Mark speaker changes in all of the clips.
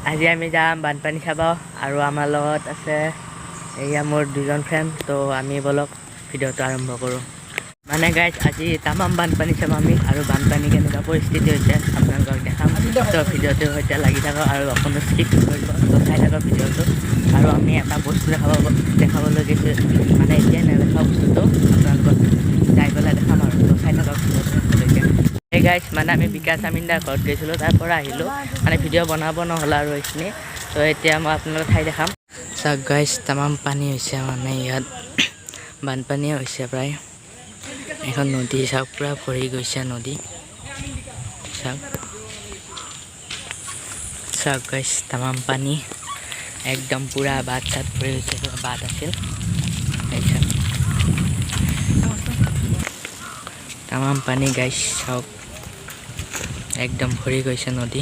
Speaker 1: আজি আমি যাম বানপানী চাব আৰু আমাৰ লগত আছে এয়া মোৰ দুজন ফ্ৰেণ্ড। তো আমি বলক ভিডিঅ'টো আৰম্ভ কৰোঁ। মানে গাইজ আজি তামাম বানপানী চাম আমি আৰু বানপানী কেনেকুৱা পৰিস্থিতি হৈছে আপোনালোকক দেখাম। তো ভিডিঅ'টোৰ সৈতে লাগি থাকক আৰু অকণো স্কিপ কৰিব। তো চাই থাকক ভিডিঅ'টো। আৰু আমি এটা বস্তু দেখাবলৈ গৈছোঁ, মানে এতিয়াই নেদেখা বস্তুটো আপোনালোকক যাই পেলাই দেখাম আৰু। তো চাই থাকক ভিডিঅ'টোলৈকে। এই গাইজ মানে আমি বিকাশ আমিনদাৰ ঘৰত গৈছিলোঁ, তাৰ পৰা আহিলোঁ। মানে ভিডিঅ' বনাব নহ'ল আৰু এইখিনি। তো এতিয়া মই আপোনালোকক ঠাই দেখাম। চাওক গাইজ তামাম পানী হৈছে, মানে ইয়াত বানপানীয়ে হৈছে প্ৰায়। এখন নদী চাওক, পূৰা ভৰি গৈছে নদী। চাওক গাইজ তামাম পানী একদম পূৰা বাট চাট ভৰি গৈছে, বাট আছিল তামাম পানী গাইজ। চাওক একদম ভৰি গৈছে নদী।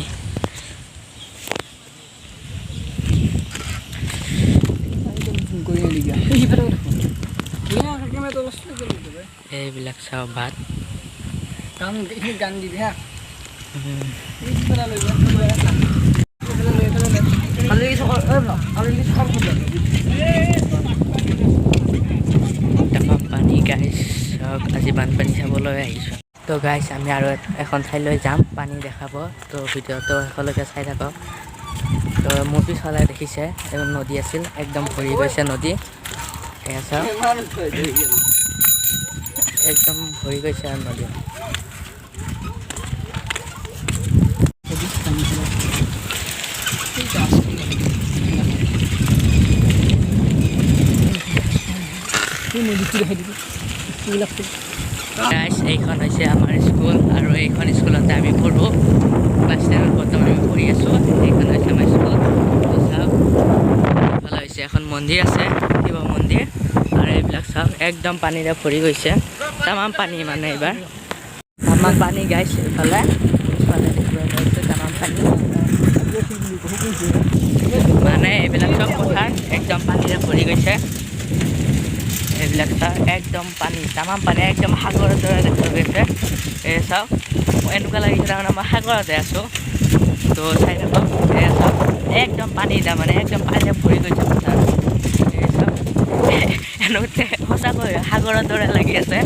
Speaker 1: এইবিলাক চাওক বাট। তামাম পানী গাইজ। চাওক আজি বানপানী চাবলৈ আহিছোঁ। তো গাইজ আমি আৰু এখন ঠাইলৈ যাম, পানী দেখাব। তো ভিডিঅ'টো শেষলৈকে চাই থাকক। তো মোৰ পিছফালে দেখিছে নদী আছিল, একদম ভৰি গৈছে নদী। এয়া চাওক একদম ভৰি গৈছে আৰু নদী। গাইজ এইখন হৈছে আমাৰ স্কুল আৰু এইখন স্কুলতে আমি পঢ়োঁ। ক্লাছ 10ত বৰ্তমান আমি পঢ়ি আছোঁ। এইখন হৈছে আমাৰ স্কুল। চাওক এইফালে হৈছে এখন মন্দিৰ আছে, শিৱ মন্দিৰ। আৰু এইবিলাক চাওক একদম পানীৰে ভৰি গৈছে, তামাম পানী মানে এইবাৰ তামাম পানী গাইজ। এইফালে দেখিবলৈ তামাম পানী, মানে এইবিলাক চব পথাৰ একদম পানীৰে ভৰি গৈছে। এইবিলাক চাওক একদম পানী, তামাম পানী, একদম সাগৰৰ দৰে দেখা গৈছে। এই চাওক এনেকুৱা লাগিছে তাৰমানে মই সাগৰতে আছোঁ। তো চাই থাকক, এই চাওক একদম পানী, তাৰমানে একদম পানীৰে ভৰি গৈছে পথাৰ। এই চাওক এনেকৈ সঁচাকৈ সাগৰৰ দৰে লাগি আছে।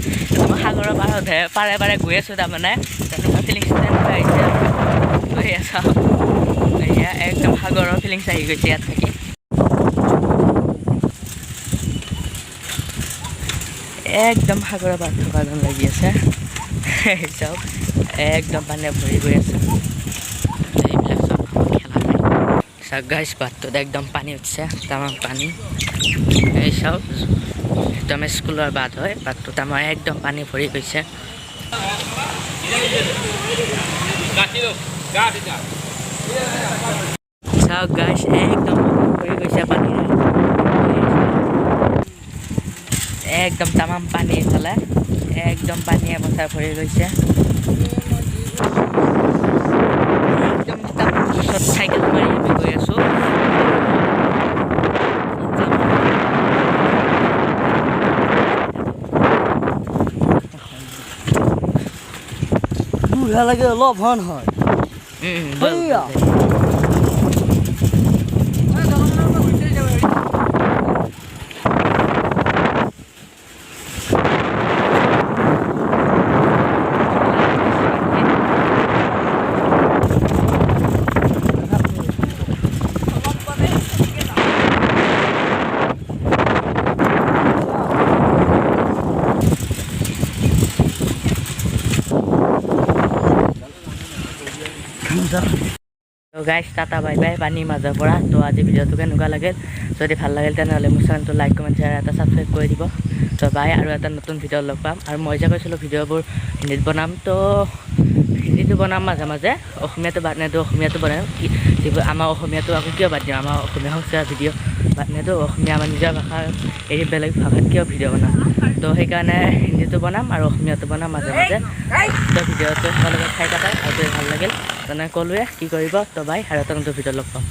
Speaker 1: মই সাগৰৰ পাৰতহে পাৰে পাৰে গৈ আছোঁ, তাৰমানে তেনেকুৱা ফিলিংছ তেনেকুৱা আহিছে। তো এয়া চাওক এয়া একদম সাগৰৰ ফিলিংছ আহি গৈছে ইয়াত থাকি। একদম সাগৰৰ পাৰত থকা যেন লাগি আছে। চাওক একদম পানীৰে ভৰি গৈ আছে। এইবিলাক চব খেলা নাই। চাওক গাইজ বাটটোত একদম পানী উঠিছে, তামাম পানী। এই চাওক একদম স্কুলৰ বাট হয়, বাটটোত আমাৰ একদম পানী ভৰি গৈছে। চাওক গাইজ একদম ভৰি গৈছে পানীৰে, একদম তামাম পানী। এইফালে একদম পানীয়ে পথাৰ ভৰি গৈছে। একদম তাৰপিছত চাইকেল মাৰি আমি গৈ আছোঁ।
Speaker 2: লাগে অলপ হন হয়।
Speaker 1: তো গাইজ টাটা বাই বাই পানীৰ মাজৰ পৰা। তো আজি ভিডিঅ'টো কেনেকুৱা লাগিল, যদি ভাল লাগিল তেনেহ'লে মোৰ চেনেলটো লাইক কমেণ্ট শ্বেয়াৰ এটা ছাবস্ক্ৰাইব কৰি দিব। তো বাই, আৰু এটা নতুন ভিডিঅ' লগ পাম। আৰু মই যে কৈছিলোঁ ভিডিঅ'বোৰ হিন্দীত বনাম, তো হিন্দীটো বনাম মাজে মাজে, অসমীয়াটো বাদ নিদিওঁ, অসমীয়াটো বনাম। আমাৰ অসমীয়াটো আকৌ কিয় বাদ দিম, আমাৰ অসমীয়া সংস্কৃতিৰ ভিডিঅ' বাদ নিদিওঁ। অসমীয়া আমাৰ নিজৰ ভাষাৰ এৰি বেলেগ ভাষাত কিয় ভিডিঅ' বনাম। তো সেইকাৰণে হিন্দীটো বনাম আৰু অসমীয়াটো বনাম মাজে মাজে। তো ভিডিঅ'টো সকলোকে চাই থাকে আৰু যদি ভাল লাগিল তেনে ক'লোৱে কি কৰিব। তো বাই, আৰু এটা নতুন ভিডিঅ' লগ পাম।